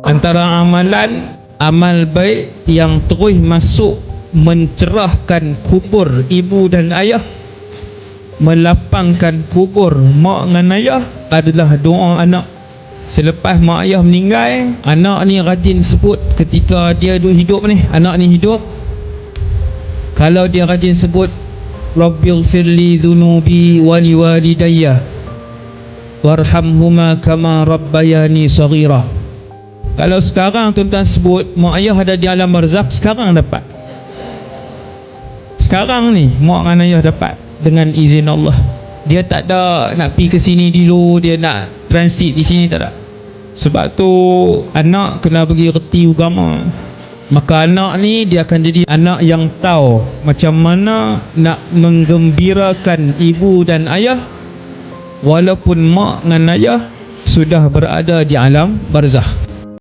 Antara amalan amal baik yang terus masuk mencerahkan kubur ibu dan ayah, melapangkan kubur mak dan ayah adalah doa anak. Selepas mak ayah meninggal, anak ni rajin sebut ketika dia hidup ni, anak ni hidup, kalau dia rajin sebut Rabbighfirli dhunubi wa liwalidayya warhamhuma kama rabbayani saghira. Kalau sekarang tuan-tuan sebut mak ayah ada di alam barzakh, sekarang dapat. Sekarang ni mak dan ayah dapat dengan izin Allah. Dia tak ada nak pergi ke sini dulu, dia nak transit di sini, tak ada. Sebab tu anak kena bagi reti agama. Maka anak ni dia akan jadi anak yang tahu macam mana nak menggembirakan ibu dan ayah walaupun mak dan ayah sudah berada di alam barzakh.